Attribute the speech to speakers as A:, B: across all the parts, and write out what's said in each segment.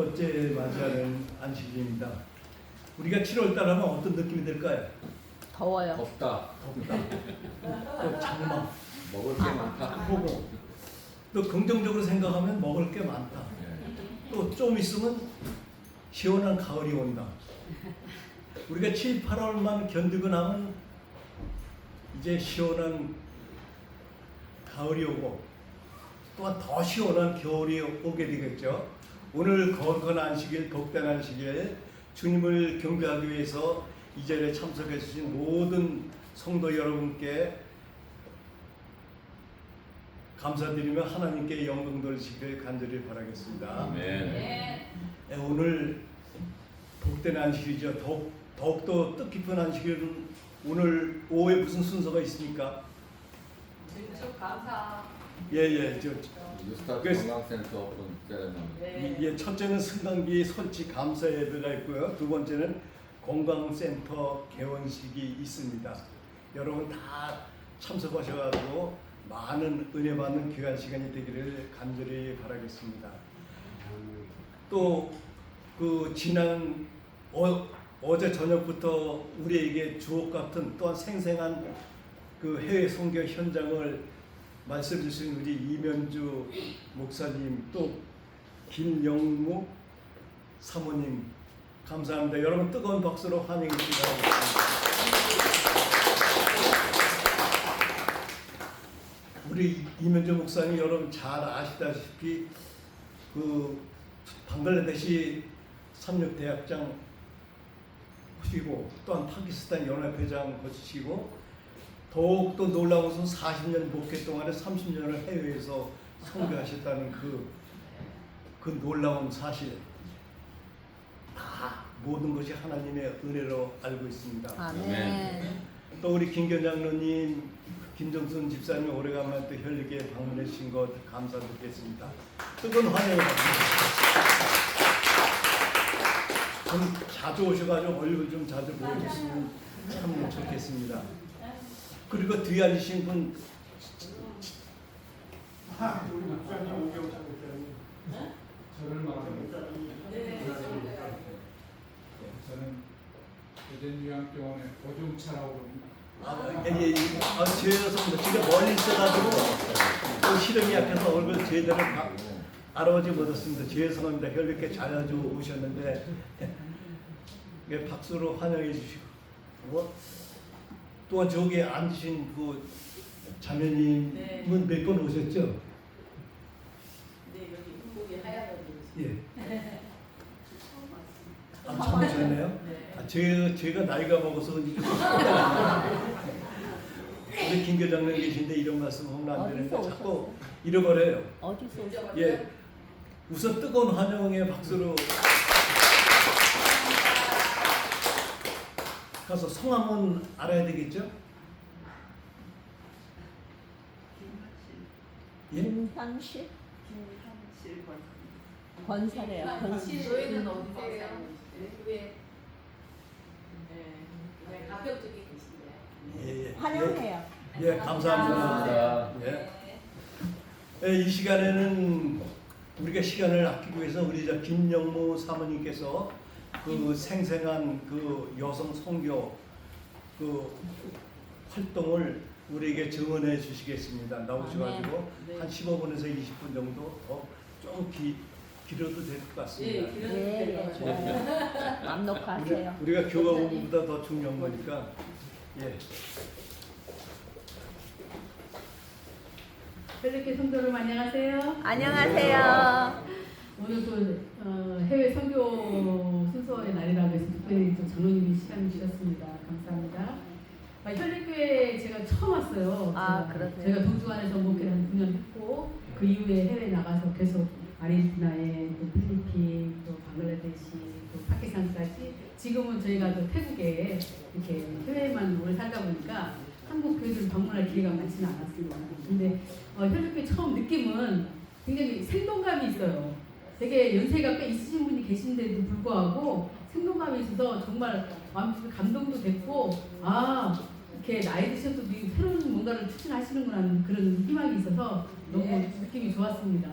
A: 번째 맞이하는 안식일입니다. 우리가 7월 달 하면 어떤 느낌이 들까요?
B: 더워요.
C: 덥다.
A: 또 장마,
C: 먹을 게 많다.
A: 보고 또 긍정적으로 생각하면 먹을 게 많다. 또 좀 있으면 시원한 가을이 온다. 우리가 7, 8월만 견디고 나면 이제 시원한 가을이 오고 또한 더 시원한 겨울이 오게 되겠죠. 오늘 거룩한 안식일, 복된 안식일, 주님을 경배하기 위해서 이 자리에 참석해 주신 모든 성도 여러분께 감사드리며 하나님께 영광 돌리시길 간절히 바라겠습니다.
C: 아멘.
A: 오늘 복된 안식일이죠. 더욱더 뜻깊은 안식일은 오늘 오후에 무슨 순서가 있습니까?
D: 증축 감사.
A: 예,
C: 뉴스타트
A: 그래서-
C: 건강센터 오픈 세레머니.
A: 예, 첫째는 승강기 설치 감사 예배가 있고요. 두 번째는 건강센터 개원식이 있습니다. 여러분 다 참석하셔가지고 많은 은혜 받는 귀한 시간이 되기를 간절히 바라겠습니다. 또 그 지난 어제 저녁부터 우리에게 주옥 같은 또한 생생한 그 해외 선교 현장을 말씀 주신 우리 이면주 목사님 또 김영무 사모님 감사합니다. 여러분 뜨거운 박수로 환영해 주시기 바랍니다. 우리 이면주 목사님 여러분 잘 아시다시피 그 방글라데시 삼육대학장 하시고 또한 파키스탄 연합회장 거치시고 더욱더 놀라운 것은 40년 목회 동안에 30년을 해외에서 선교하셨다는 그 놀라운 사실 다 모든 것이 하나님의 은혜로 알고 있습니다.
B: 아멘.
A: 또 우리 김 교장로님, 김정순 집사님 오래간만에 또 혈육에 방문해 주신 것 감사드리겠습니다. 뜨거운 환영을 받습니다. 좀 자주 오셔가지고 얼굴 좀 자주 보여주시면 참 좋겠습니다. 그리고 뒤에 앉으신 분
E: 우리 목사님 오경찬 목사님 저를 말합니다. 저는 대전요양병원의 오종차라고 합니다.
A: 죄송합니다. 제가 멀리 있어가지고 또 시력이 약해서 얼굴 제대로 알아보지 못했습니다. 죄송합니다. 혈육에 잘해주 오셨는데 박수로 환영해 주시고 또 저기 앉으신 그 자매님은 몇 번 오셨죠?
D: 네, 여기 흰목이 하얗다고
A: 예.
D: 처음
A: 처음 오셨네요?
D: 네.
A: 제가 나이가 먹어서 우리 김 교장님 계신데 이런 말씀 하면 안 되는데
B: 어디서
A: 자꾸 잃어버려요.
B: 어디서 오셨어요?
A: 예, 우선 뜨거운 환영의 박수로 가서 성함은 알아야 되겠죠? 예?
B: 김상실 권사래요. 권사.
D: 저희는 어디세요? 왜? 네, 가평 쪽에 계신데요.
A: 예,
B: 환영해요.
A: 예, 감사합니다. 예. 예, 이 시간에는 우리가 시간을 아끼기 위해서 우리 저 김영무 사모님께서 그 생생한 그 여성 선교 그 활동을 우리에게 증언해 주시겠습니다. 나오셔가지고
D: 네.
A: 한 15분에서 20분 정도 좀 길어도 될 것 같습니다.
D: 네,
B: 네, 좋아요. 맘 놓고 하세요.
A: 우리가 교가 공부보다 더 중요한 거니까 예.
F: 펠리케 성도를 안녕하세요.
B: 안녕하세요.
F: 오늘 또 해외 선교 순서의 날이라고 해서 특별히 또 장로님이 시간을 주셨습니다. 감사합니다. 혈육교회 제가 처음 왔어요.
B: 아, 그러세요?
F: 제가 동주 안에서 목회를 한 9년 했고 그 이후에 해외 나가서 계속 아르헨티나에 또 필리핀 또 방글라데시 또 파키스탄까지 지금은 저희가 또 태국에 이렇게 해외만 오래 살다 보니까 한국 교회를 방문할 기회가 많지는 않았습니다. 근데 혈육교회 처음 느낌은 굉장히 생동감이 있어요. 되게 연세가 꽤 있으신 분이 계신데도 불구하고 생동감이 있어서 정말 마음속에 감동도 됐고 이렇게 나이 드셔도 새로운 뭔가를 추진하시는구나 하는 그런 희망이 있어서 너무 느낌이 좋았습니다.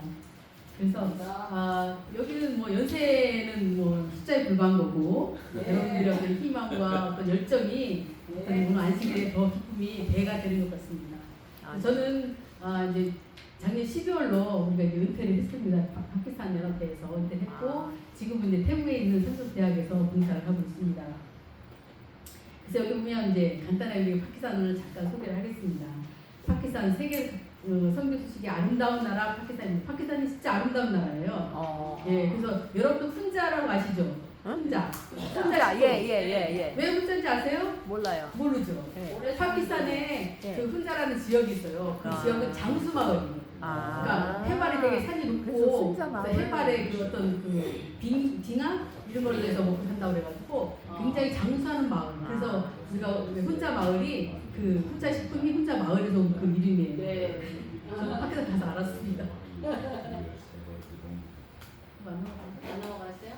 F: 그래서 여기는 뭐 연세는 뭐 숫자에 불과한 거고 여러분들의 어떤 희망과 어떤 열정이 어떤 오늘 안식일에 더 기쁨이 배가 되는 것 같습니다. 저는 이제 작년 12월로 우리가 이제 은퇴를 했습니다. 파키스탄 연합대에서 은퇴했고 지금은 이제 태국에 있는 선수대학에서 봉사를 하고 있습니다. 그래서 여기 보면 이제 간단하게 파키스탄을 잠깐 소개를 하겠습니다. 파키스탄 세계 선교 소식이 아름다운 나라 파키스탄입니다. 파키스탄이 진짜 아름다운 나라예요. 예, 그래서 여러분도 훈자라고 아시죠? 훈자.
B: 혼자 예예예.
F: 왜 훈자인지 아세요?
B: 몰라요.
F: 모르죠.
B: 네.
F: 파키스탄에
B: 네.
F: 그 훈자라는 지역이 있어요. 그 지역은 장수 마을이에요. 그러니까 해발이 되게 산이
B: 그래서
F: 높고
B: 훈자 마을.
F: 해발에 그 어떤 그 빙하 이런 걸로 해서 먹고 산다고 그래가지고 굉장히 장수하는 마을. 그래서 우리가 훈자 마을이 그 훈자 식품이 훈자 마을에서 온 그 이름이에요.
D: 네.
F: 저는 파키스탄 가서 알았습니다.
D: 안 넘어갔어요?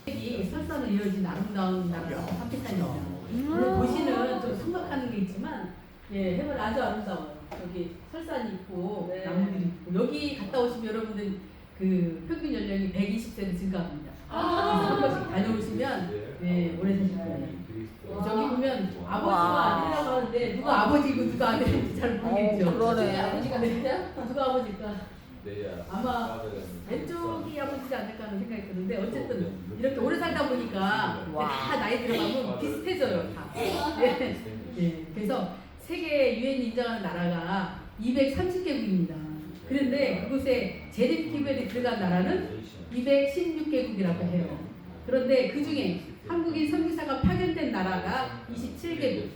F: 이 설산으로 이어진 아름다운 나라가 파키스탄입니다. 물론 도시는 좀 생각하는 게 있지만 예, 해발 아주 아름다워요. 여기 설산이 있고
D: 네.
F: 나무들이 있고 여기 갔다 오시면 여러분들 그 평균 연령이 120세로 증가합니다. 그래서 한 번씩 다녀오시면 예, 오래 사실 거예요. 저기 보면 아버지가 아들이라고 하는데 누가 아버지고 누가 아들인지 잘 모르겠죠.
B: 그러네.
F: 아버지가 아들이야? 누가 아버지일까?
C: 내야.
F: 아마 왼쪽이 아버지지 않을까 하는 생각이 드는데 어쨌든 이렇게 오래 살다 보니까 다 나이 들어가면 비슷해져요. 다. 예. 예. 그래서 세계 유엔이 인정하는 나라가 230개국입니다. 그런데 그곳에 제리피벨이 들어간 나라는 216개국이라고 해요. 그런데 그 중에 한국인 선교사가 파견된 나라가 27개국.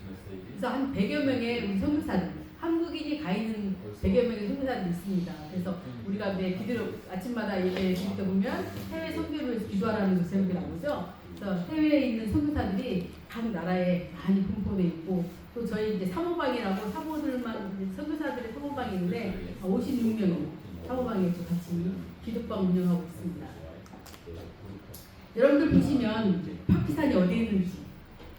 F: 그래서 한 100여 명의 우리 선교사들, 한국인이 가 있는 100여 명의 선교사들이 있습니다. 그래서 우리가 기도를 아침마다 예배 드릴 때 보면 해외 선교를 위해서 기도하라는 제목이 나오죠. 그래서 해외에 있는 선교사들이 각 나라에 많이 분포되어 있고 또 저희 이제 사모방이라고 사모들만 선교사들의 사모방이 있는데 56명이 사모방에 또 같이 기도방 운영하고 있습니다. 여러분들 보시면 파키스탄이 어디에 있는지,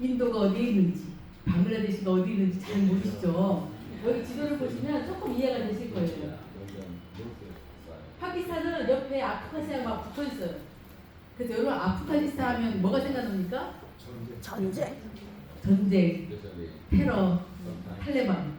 F: 인도가 어디에 있는지, 방글라데시가 어디에 있는지 잘 모르시죠? 여기 지도를 보시면 조금 이해가 되실 거예요. 파키스탄은 옆에 아프가니스탄과 붙어 있어요. 그래서 여러분 아프가니스탄 하면 뭐가 생각납니까?
B: 전쟁.
F: 전쟁, 테러, 탈레반.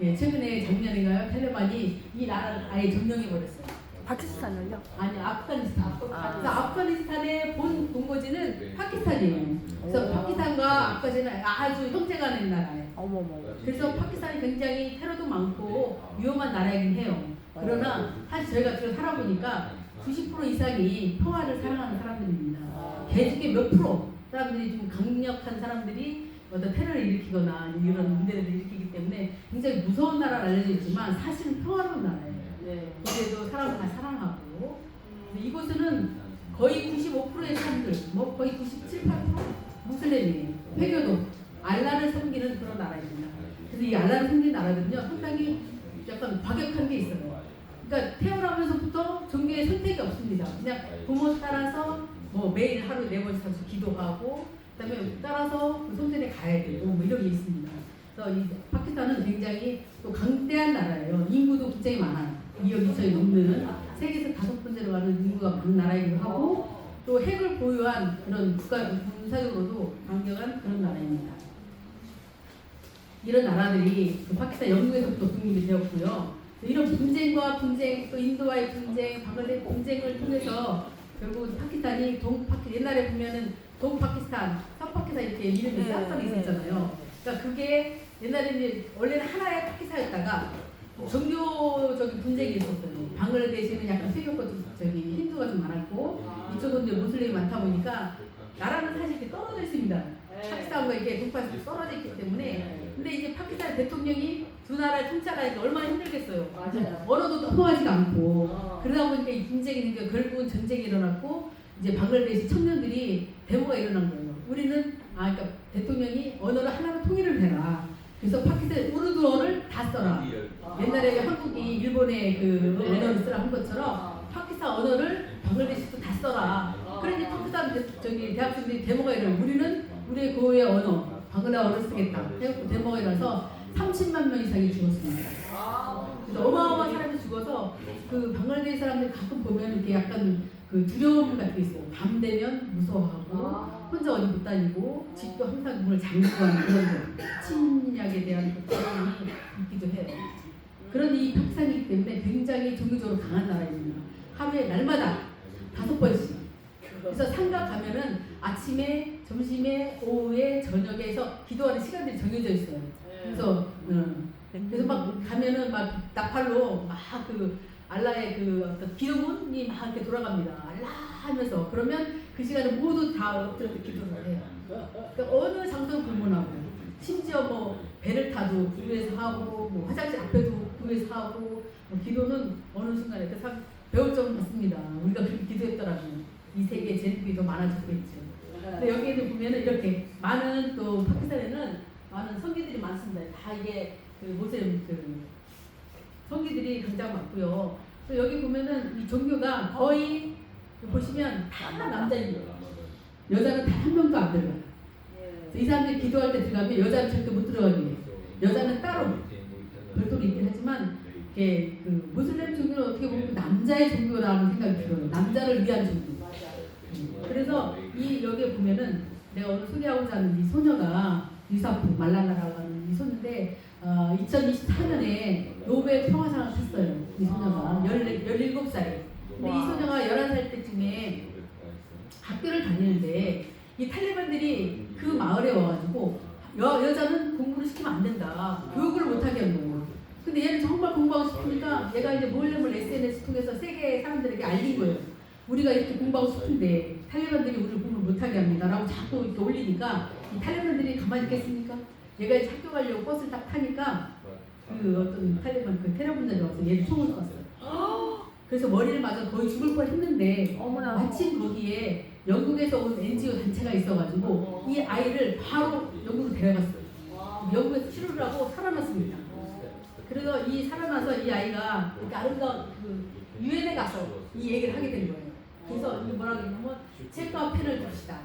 F: 예, 최근에 작년인가요? 탈레반이 이 나라를 아예 점령해 버렸어요.
B: 파키스탄을요?
F: 아니 아프가니스탄. 그래서 아프가니스탄의 본 본거지는 파키스탄이에요. 그래서 파키스탄과 아프가니스탄은 아주 형제간의 나라예요.
B: 어머머.
F: 그래서 파키스탄이 굉장히 테러도 많고 위험한 나라이긴 해요. 그러나 사실 저희가 지금 살아보니까 90% 이상이 평화를 사랑하는 사람들입니다. 대중의 몇 프로 사람들이 좀 강력한 사람들이 어떤 테러를 일으키거나 이런 문제를 일으키기 때문에 굉장히 무서운 나라로 알려져 있지만 사실은 평화로운 나라예요.
D: 네.
F: 그래도 사람을 다 사랑하고 이곳은 거의 95%의 사람들, 뭐 거의 97, 8% 무슬림이에요. 회교도 알라를 섬기는 그런 나라입니다. 그래서 이 알라를 섬기는 나라들은요 상당히 약간 과격한 게 있어요. 그러니까 태어나면서부터 종교의 선택이 없습니다. 그냥 부모 따라서 뭐 매일 하루 4번씩 기도하고 그다음에 따라서 그 성전에 가야 되고 뭐 이런 게 있습니다. 그래서 이 파키스탄은 굉장히 또 강대한 나라예요. 인구도 굉장히 많아요. 2억 2천이 넘는 세계에서 5번째로 가는 인구가 많은 나라이기도 하고 또 핵을 보유한 그런 군사적으로도 강력한 그런 나라입니다. 이런 나라들이 그 파키스탄 영국에서부터 독립이 되었고요. 이런 분쟁과 분쟁, 또 인도와의 분쟁, 방글라데시 분쟁을 통해서 결국 파키스탄이 옛날에 보면은 동파키스탄, 서파키스탄 이렇게 이름이 짝짝이 있었잖아요. 그러니까 그게 옛날에 이제 원래는 하나의 파키스탄이었다가 종교적인 분쟁이 있었어요. 방글라데시는 약간 세교권 힌두가 좀 많았고 이쪽은 이제 모슬림이 많다 보니까 나라는 사실 이렇게 떨어져 있습니다. 파키스탄과 이게 동파키스탄이 떨어져 있기 때문에 근데 이제 파키스탄 대통령이 두 나라를 통찰하니까 얼마나 힘들겠어요.
D: 맞아요.
F: 언어도 통하지가 않고 그러다 보니까 이 분쟁이 있는 게 결국은 전쟁이 일어났고 이제 방글라데시 청년들이 데모가 일어난 거예요. 우리는 그러니까 대통령이 언어를 하나로 통일을 해라. 그래서 파키스탄 우르두어를 다 써라. 옛날에 한국이 일본의 그 언어를 쓰라 한 것처럼 파키스탄 언어를 방글라데시도 다 써라. 그러니 파키스탄 대학생들이 데모가 일어나요. 우리는 우리의 고유의 언어 방글라어를 쓰겠다. 해갖고 데모가 일어나서 30만 명 이상이 죽었습니다. 그래서 어마어마한 사람이 죽어서 그 방글라데시 사람들 가끔 보면 이렇게 약간 그 두려움 같은 게 있어요. 밤 되면 무서워하고 혼자 어디 못 다니고 집도 항상 문을 잠그고 하는 그런 거. 침략에 대한 그 두려움이 있기도 해요. 그런 이 파키스탄이기 때문에 굉장히 종교적으로 강한 나라입니다. 하루에 날마다 5번씩. 그래서 상가 가면은 아침에, 점심에, 오후에, 저녁에서 기도하는 시간들이 정해져 있어요. 그래서 막 가면은 막 나팔로 막 그 알라의 그 어떤 기도문이 막 이렇게 돌아갑니다. 알라 하면서 그러면 그 시간에 모두 다 엎드려서 기도를 해요. 그러니까 어느 장소를 불문하고 심지어 뭐 배를 타도 그 위에서 하고 뭐 화장실 앞에도 그 위에서 하고 뭐 기도는 어느 순간에 그 참 배울 점 같습니다. 우리가 그렇게 기도했더라고요. 이 세계에 제국이 더 많아지고 있죠. 근데 여기에는 보면은 이렇게 많은 또 파키스탄에는 많은 성기들이 많습니다. 다 이게 그 모슬림 그 성기들이 굉장히 많고요. 또 여기 보면은 이 종교가 거의 보시면 다 남자입니다. 여자는 단 한 명도 안 들어가요. 이 사람들이 기도할 때 들어가면 여자는 절대 못 들어가게 해요. 여자는 따로 별도로 있긴 하지만 이게 그 무슬림 종교는 어떻게 보면 남자의 종교라는 생각이 들어요. 남자를 위한 종교. 그래서 이 여기에 보면은 내가 오늘 소개하고자 하는 이 소녀가 유사프 말랄라라고 하는 이 소녀인데 2024년에 노벨 평화상을 탔어요. 이 소녀가 17살에. 근데 이 소녀가 11살 때쯤에 학교를 다니는데 이 탈레반들이 그 마을에 와가지고 여자는 공부를 시키면 안 된다. 교육을 못하게 한 거예요. 근데 얘는 정말 공부하고 싶으니까 얘가 이제 몰래 SNS 통해서 세계 사람들에게 알린 거예요. 우리가 이렇게 공부하고 싶은데 탈레반들이 우리를 공부를 못하게 합니다. 라고 자꾸 이렇게 올리니까 이 탈레반들이 가만히 있겠습니까? 얘가 이제 학교 가려고 버스를 딱 타니까 그 어떤 탈레반 그 테러분들이 와서 얘를 총을 쐈어요. 그래서 머리를 맞아 거의 죽을 뻔 했는데
B: 어머나.
F: 마침 거기에 영국에서 온 NGO 단체가 있어가지고 이 아이를 바로 영국으로 데려갔어요. 영국에서 치료를 하고 살아났습니다. 그래서 이 살아나서 이 아이가 이렇게 아름다운 그 유엔에 가서 이 얘기를 하게 된 거예요. 그래서 이게 뭐라고 했냐면 책과 펜을 줍시다.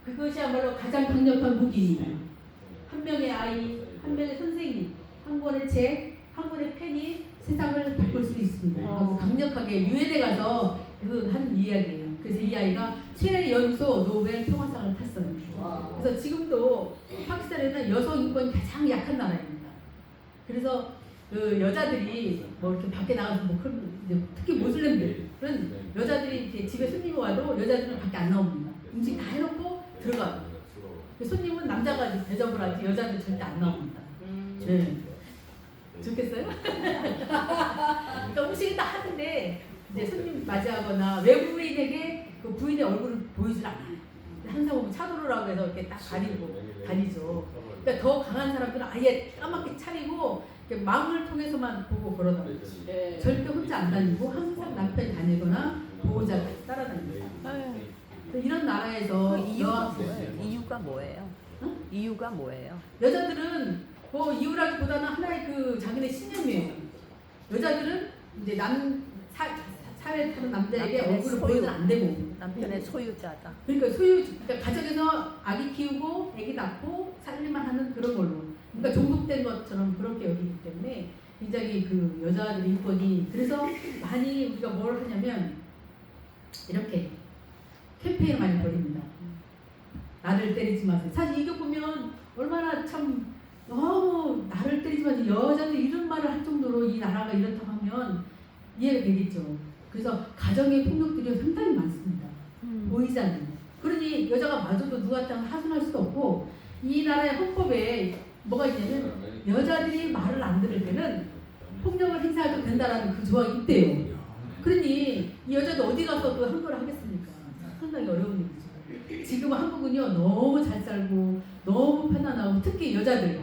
F: 그것이야말로 가장 강력한 무기입니다. 한 명의 아이, 한 명의 선생님, 한 권의 책, 한 권의 펜이 세상을 바꿀 수 있습니다. 하고 강력하게 유엔에 가서 그 하는 이야기예요. 그래서 이 아이가 7회 연속 노벨 평화상을 탔어요. 그래서 지금도 파키스탄에는 여성 인권이 가장 약한 나라입니다. 그래서 그 여자들이 뭐 이렇게 밖에 나가서 뭐 그런 이제 특히 모슬렘들은 여자들이 이렇게 집에 손님이 와도 여자들은 밖에 안 나옵니다. 음식 다 해놓고 들어가요. 손님은 남자가 이제 대접을 하지 여자들 절대 안 나옵니다. 네. 좋겠어요? 그러니까 음식이 다 하는데 이제 손님 맞이하거나 외부인에게 그 부인의 얼굴을 보이질 않아요. 항상 보면 차도로라고 해서 이렇게 딱 가리고 다니죠. 그러니까 더 강한 사람들은 아예 까맣게 차리고 망을 통해서만 보고 걸어다니죠. 절대 혼자 안 다니고 항상 남편이 다니거나 보호자가 따라다닙니다. 이런 나라에서
B: 이유가 뭐예요?
F: 응?
B: 이유가 뭐예요?
F: 여자들은 뭐 이유라기보다는 하나의 그 자기네 신념이에요. 여자들은 이제 사회에 사는 남자에게
B: 남편의
F: 얼굴을
B: 소유.
F: 보여서는 안 되고
B: 남편의 소유자다.
F: 그러니까 그러니까 가정에서 아기 키우고 아기 낳고 살림만 하는 그런 걸로 그러니까 종속된 것처럼 그렇게 여기기 때문에 굉장히 그 여자들의 인권이 그래서 많이 우리가 뭘 하냐면 이렇게 캠페인을 많이 벌입니다. 나를 때리지 마세요. 사실 이거 보면 얼마나 참 너무 나를 때리지 마세요. 여자들 이런 말을 할 정도로 이 나라가 이렇다고 하면 이해가 되겠죠. 그래서 가정의 폭력들이 상당히 많습니다. 보이지 않는. 그러니 여자가 맞아도 누구한테 하소연할 수도 없고 이 나라의 헌법에 뭐가 있냐면 여자들이 말을 안 들을 때는 폭력을 행사해도 된다라는 그 조항이 있대요. 그러니 이 여자도 어디 가서 또 한거를 하겠습니까? 상당히 어려운 일이죠. 지금 한국은요 너무 잘 살고 너무 편안하고 특히 여자들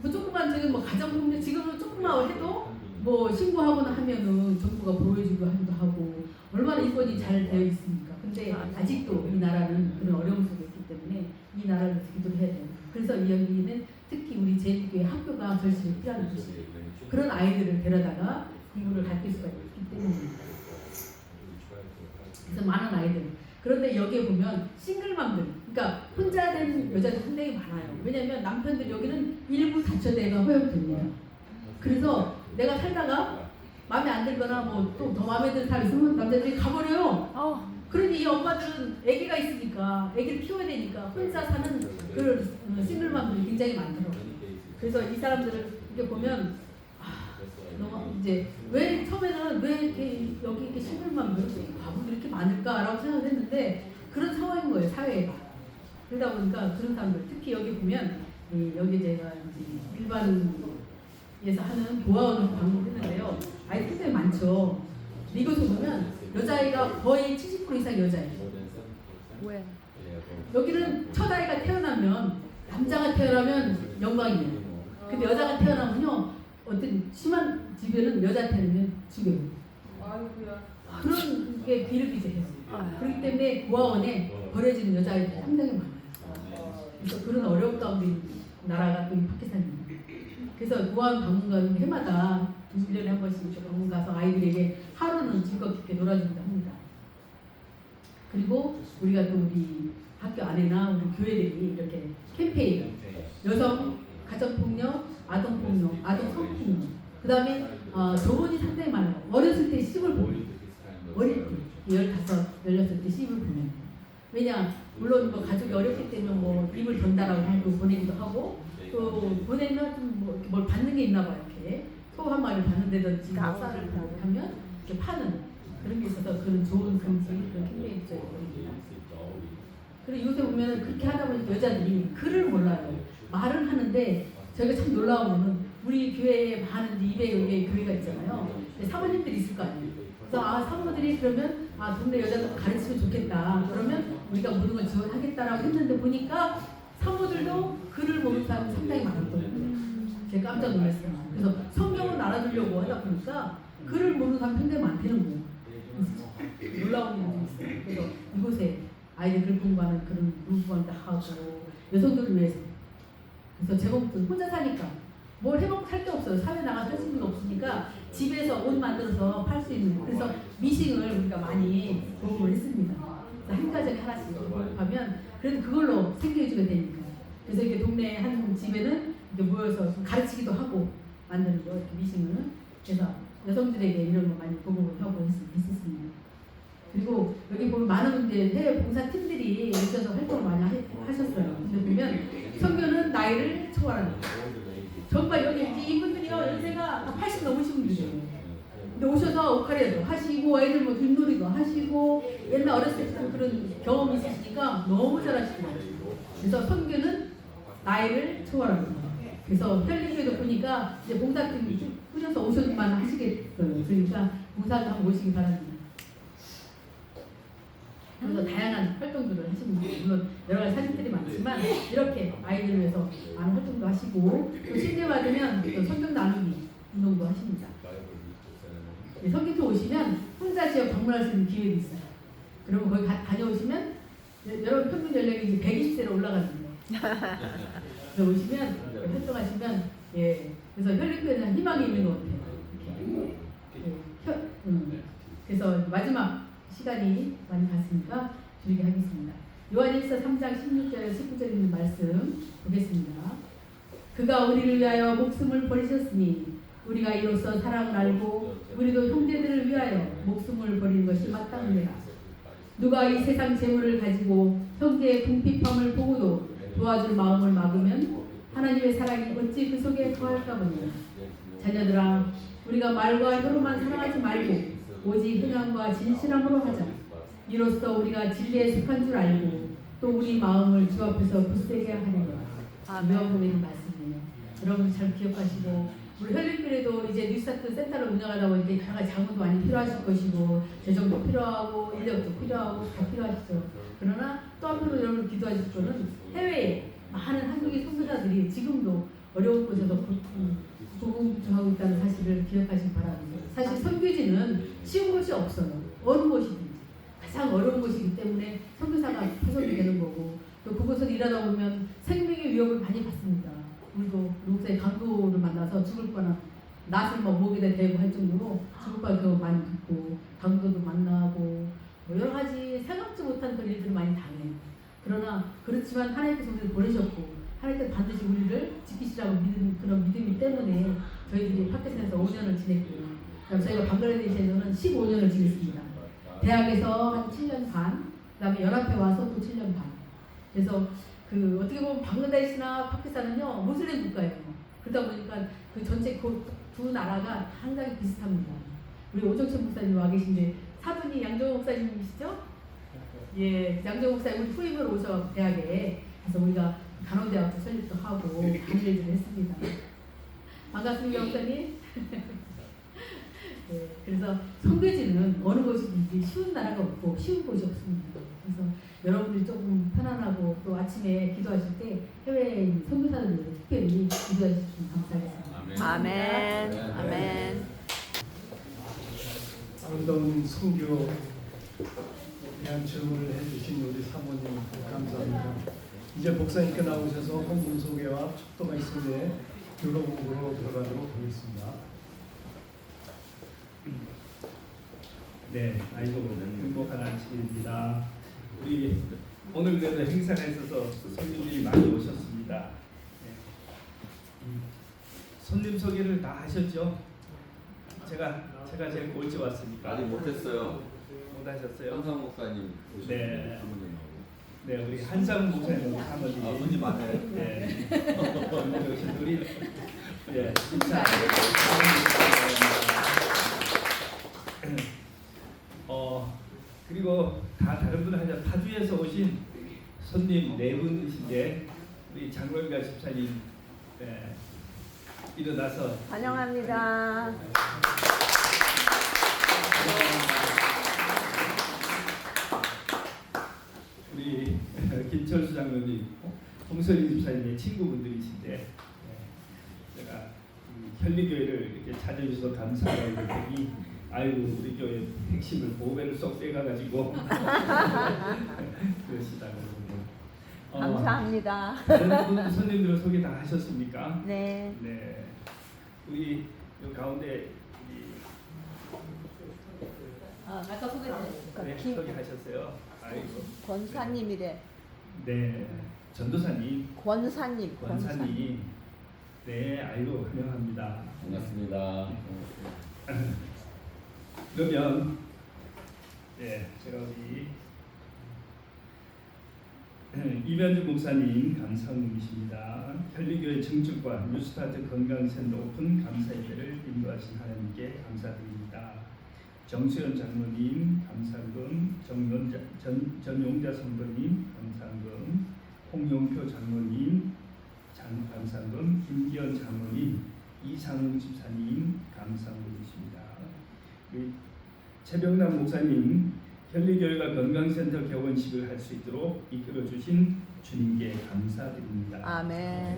F: 뭐 조금만 지금 뭐 가정폭력 지금은 조금만 해도 뭐 신고하거나 하면은 정부가 보호해주고 하기도 하고 얼마나 인권이 잘 되어 있습니까? 근데 아직도 이 나라는 그런 어려움 속에 있기 때문에 이 나라를 위해서 기도를 해야 돼요. 그래서 이 여기는 특히 우리 제주교회 학교가 절실히 필요한 곳이에요. 그런 아이들을 데려다가 공부를 가르칠 수가 있기 때문입니다. 그래서 많은 아이들 그런데 여기에 보면 싱글맘들, 그러니까 혼자 된 여자들 상당히 많아요. 왜냐하면 남편들 여기는 일부 다처제가 허용됩니다. 그래서 내가 살다가 마음에 안 들거나 뭐 또 더 마음에 드는 사람 있으면 남자들이 가버려요. 그러니 이 엄마들은 아기가 있으니까 아기를 키워야 되니까 혼자 사는 그 싱글맘들이 굉장히 많더라고요. 그래서 이 사람들을 이렇게 보면 너무 이제 왜 처음에는 왜 이렇게 여기 이렇게 싱글맘들 과부들이 이렇게 많을까라고 생각을 했는데 그런 상황인 거예요, 사회가. 그러다 보니까 그런 사람들 특히 여기 보면 여기 제가 이제 일반에서 하는 보아원을 방문했는데요. 아이 굉장히 많죠. 이것을 보면 여자아이가 거의 70% 이상 여자예요.
B: 왜?
F: 여기는 첫 아이가 태어나면 남자가 태어나면 영광이에요. 근데 여자가 태어나면요 어떤 심한 집에는 여자 태어나면 죽여요.
D: 아이고야.
F: 그런 게 비일비재해요. 그렇기 때문에 고아원에 버려지는 여자아이들이 상당히 많아요. 그래서 그런 어려운 가운데 있는 나라가 또 이 파키스탄입니다. 그래서 고아원 방문가는 해마다 1년에 한 번씩 이렇게 방문 가서 아이들에게 하루는 즐겁게 이렇게 놀아준다 합니다. 그리고 우리가 또 우리 학교 안에나 우리 교회들이 이렇게 캠페인, 여성 가정폭력, 아동폭력, 아동성폭력, 그 다음에 조언이 상당히 많아요. 어렸을 때 시집을 보내요. 어릴 때 15, 16살 때 시집을 보내요. 왜냐 물론 뭐 가족이 어렵기 때문에 뭐 입을 던다라고 하고 보내기도 하고 또 보내면 좀뭐 이렇게 뭘 받는 게 있나 봐요. 이렇게 소 한 마리를 받는다든지 쌀을 하면 이렇게 파는 그런 게 있어서 그런 좋은 금지 그런 캠페인이 있습니다. 그리고 요새 보면 그렇게 하다 보니까 여자들이 글을 몰라요. 말은 하는데 저희가 참 놀라운 거는 우리 교회에 많은 200여 교회가 있잖아요. 사모님들이 있을 거 아니에요. 그래서 사모들이 그러면 동네 여자들 가르치면 좋겠다. 그러면 우리가 모든 걸 지원하겠다라고 했는데 보니까 사모들도 글을 모르는 사람이 상당히 많았거든요. 제가 깜짝 놀랐어요. 그래서 성경을 알아두려고 하다 보니까 글을 모르는 사람이 굉장히 많다는 거예요. 놀라운 일도 있어요. 그래서 이곳에 아이들 글 공부하는 그런 공부한다 하고 여성들을 위해서 그래서 제목도 혼자 사니까 뭘 해먹고 살 게 없어요. 사회 나가서 할 수 있는 게 없으니까 집에서 옷 만들어서 팔 수 있는 그래서 미싱을 우리가 많이 도움을 했습니다. 한 가정에 하나씩 하면 그래도 그걸로 생계해주게 되니까 그래서 이렇게 동네 한 집에는 이렇게 모여서 좀 가르치기도 하고 만드는 거 이렇게 미싱을 그래서 여성들에게 이런 거 많이 보급을 하고 했었습니다. 그리고 여기 보면 많은 이제 해외 봉사 팀들이 오셔서 활동을 많이 하셨어요. 근데 보면 선교는 나이를 초월하는 거예요. 정말 여기 이분들이요 연세가 다 80 넘으신 분들이에요. 근데 오셔서 오카리아도 하시고 애들 뭐 뒷놀이도 하시고 옛날 어렸을 때 그런 경험이 있으시니까 너무 잘하시더라고요. 그래서 선교는 나이를 초월하는 거예요. 그래서 헬리교회도 보니까 이제 봉사팀 꾸려서 오셔만 하시겠어요. 그러니까 봉사도 한번 오시기 바랍니다. 그래서 다양한 활동들을 하십니다. 물론 여러 가지 사진들이 많지만 이렇게 아이들을 위해서 많은 활동도 하시고 또 신뢰 받으면 또 성경 나누기 운동도 하십니다. 성기토 오시면 혼자 지역 방문할 수 있는 기회도 있어요. 그러면 거기 다녀오시면 여러분 평균 연령이 이제 120세로 올라가는 거예요. 그래서 오시면 활동하시면 그래서 혈육교회는 희망이 있는 것 같아요. 그래서 마지막 시간이 많이 갔으니까 줄이게 하겠습니다. 요한일서 3장 16절에 19절 있는 말씀 보겠습니다. 그가 우리를 위하여 목숨을 버리셨으니 우리가 이로써 사랑을 알고 우리도 형제들을 위하여 목숨을 버리는 것이 마땅합니다. 누가 이 세상 재물을 가지고 형제의 궁핍함을 보고도 도와줄 마음을 막으면 하나님의 사랑이 어찌 그 속에 거할까 보냐. 자녀들아 우리가 말과 혀로만 사랑하지 말고 오직 행함과 진실함으로 하자. 이로써 우리가 진리에 속한 줄 알고 또 우리 마음을 주 앞에서 굳세게 하리라. 명분의 말씀이에요. 여러분 잘 기억하시고 우리 혈육교회도 이제 뉴스타트 센터를 운영하다 보니까 여러 가지 자문도 많이 필요하실 것이고 재정도 필요하고 인력도 필요하고 다 필요하시죠. 그러나 또 한편으로 여러분 기도하실 거는 해외에 많은 한국의 선교사들이 지금도 어려운 곳에서 고군분투하고 있다는 사실을 기억하시기 바랍니다. 사실 선교지는 쉬운 곳이 없어요. 어느 곳이든지 가장 어려운 곳이기 때문에 선교사가 파송이 되는 거고 또 그곳을 일하다 보면 생명의 위협을 많이 받습니다. 우리도 목사의 강도를 만나서 죽을 뻔한 낫을 막 목에다 대고 할 정도로 죽을 뻔한 경우 많이 듣고 강도도 만나고 뭐 여러 가지 생각지 못한 그렇지만 하나님께서 우리를 보내셨고 하나님께서 반드시 우리를 지키시라고 믿는 그런 믿음이 때문에 저희들이 파키스탄에서 5년을 지냈고요. 그다음 저희가 방글라데시에서는 15년을 지냈습니다. 대학에서 한 7년 반, 그다음에 연합회 와서 또 7년 반. 그래서 그 어떻게 보면 방글라데시나 파키스탄은요 모슬림 국가예요. 그러다 보니까 그 전체 그 두 나라가 상당히 비슷합니다. 우리 오정천 목사님 와 계신데 사분이 양정호 목사님이시죠? 예, 양정호 목사님 우리 후임으로 오셔 대학에 그래서 우리가 간호대학도 설립도 하고 그런 일들을 했습니다. 반갑습니다, 목사님. 네, 그래서 성교지는 어느 곳이든지 쉬운 나라가 없고 쉬운 곳이 없습니다. 그래서 여러분들이 조금 편안하고 또 아침에 기도하실 때 해외에 있는 선교사들을 특별히 기도해 주시면 감사하겠습니다.
B: 아멘. 아멘.
A: 아름다운 성교에 대한 질문을 해주신 우리 사모님 감사합니다. 이제 목사님께 나오셔서 헌금 소개와 축도가 있으니 교로복으로 들어가도록 하겠습니다.
G: 네, 아이고 행복한 아침입니다. 우리 오늘 그래도 행사가 있어서 손님들이 많이 오셨습니다. 네. 손님 소개를 다 하셨죠? 제가 제일 꼴찌 왔으니까
C: 아직 못했어요.
G: 못 하셨어요?
C: 현상 목사님 오셨는데
G: 네.
C: 사모님하고.
G: 네, 우리 한상 목사님 사모님.
C: 아, 손님 많네.
G: 네. 오늘 오신 우리 네, 인사. 그리고 다른 분은 하자 타주에서 오신 손님 네 분이신데 우리 장로님과 집사님 일어나서
B: 환영합니다.
G: 우리 김철수 장로님, 홍선희 집사님의 친구분들이신데 제가 현리교회를 이렇게 찾아주셔서 감사하고 그랬더니 아이고 우리 교회 핵심을 보배를 쏙 빼가가지고 그러시다고
B: 감사합니다.
G: 다른 손님들은 소개 다 하셨습니까?
B: 네.
G: 네. 우리 요 가운데
F: 아까 소개했어요.
G: 네, 소개하셨어요. 아이고.
B: 권사님이래.
G: 네. 전도사님,
B: 권사님.
G: 권사님. 네, 아이고 환영합니다.
C: 반갑습니다.
G: 그러면 제가 우리 이면주 목사님 감사님이십니다. 현리교회 증축과 뉴스타트 건강센터 오픈 감사예배를 인도하신 하나님께 감사드립니다. 정수연 장로님 감사금, 전용자 성도님 감사금, 홍용표 장로님 감사금, 김기현 장로님, 이상웅 집사님 감사금이십니다. 우리 최병남 목사님 현리교회가 건강센터 개원식을 할 수 있도록 이끌어주신 주님께 감사드립니다.
B: 아멘.
G: 네,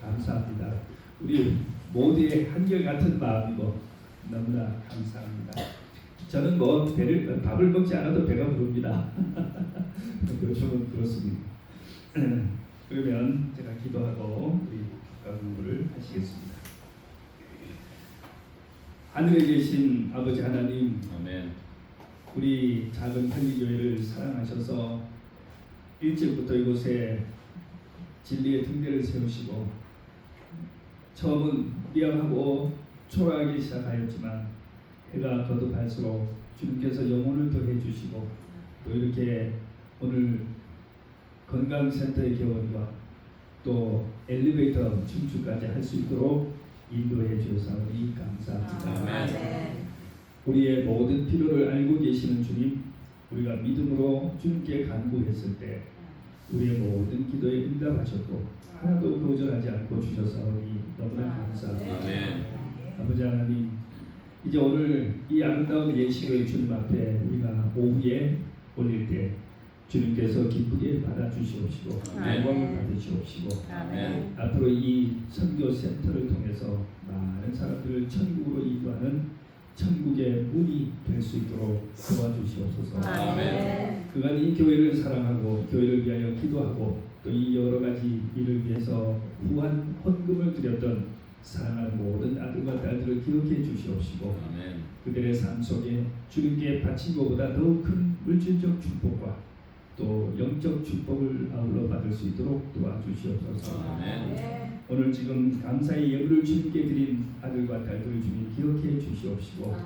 G: 감사합니다. 우리 모두의 한결같은 마음이고 너무나 감사합니다. 저는 밥을 먹지 않아도 배가 부릅니다. 요즘은 그렇습니다. 그러면 제가 기도하고 우리 국가 공부를 하시겠습니다. 하늘에 계신 아버지 하나님,
C: 아멘.
G: 우리 작은 현리교회를 사랑하셔서 일찍부터 이곳에 진리의 등대를 세우시고 처음은 미약하고 초라하게 시작하였지만 해가 거듭할수록 주님께서 영혼을 더해 주시고 또 이렇게 오늘 건강센터의 개원과 또 엘리베이터 춤추까지 할 수 있도록 인도해 주사오니 감사합니다.
B: 아멘.
G: 우리의 모든 필요를 알고 계시는 주님, 우리가 믿음으로 주님께 간구했을 때 우리의 모든 기도에 응답하셨고 하나도 거절하지 않고 주셔서니 너무나 감사합니다.
C: 아멘.
G: 아버지 하나님, 이제 오늘 이 아름다운 예식을 주님 앞에 우리가 오후에 올릴 때 주님께서 기쁘게 받아주시옵시고
C: 아멘.
G: 영광을 받으시옵시고
B: 아멘.
G: 앞으로 이 선교 센터를 통해서 많은 사람들을 천국으로 인도하는 천국의 문이 될 수 있도록 도와주시옵소서.
B: 아멘.
G: 그간 이 교회를 사랑하고 교회를 위하여 기도하고 또 이 여러 가지 일을 위해서 후한 헌금을 드렸던 사랑하는 모든 아들과 딸들을 기억해 주시옵시고
C: 아멘.
G: 그들의 삶 속에 주님께 바친 것보다 더 큰 물질적 축복과 또 영적 축복을 아울러 받을 수 있도록 도와주시옵소서.
C: 아멘.
G: 오늘 지금 감사의 예물을 주님께 드린 아들과 딸들을 주님 기억해 주시옵시고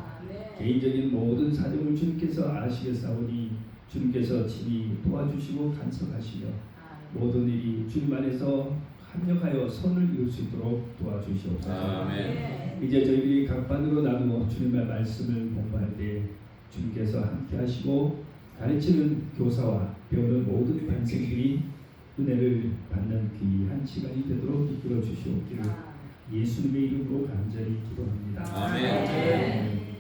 G: 개인적인 모든 사정을 주님께서 아시겠사오니 주님께서 친히 도와주시고 간섭하시며 모든 일이 주님 안에서 합력하여 선을 이룰 수 있도록 도와주시옵소서.
C: 아멘.
G: 이제 저희들이 각 반으로 나누어 주님의 말씀을 공부할 때 주님께서 함께 하시고 가르치는 교사와 배우는 모든 반생들이 은혜를 받는 귀한 시간이 되도록 이끌어 주시옵기를 예수님의 이름으로 간절히 기도합니다.
C: 아멘.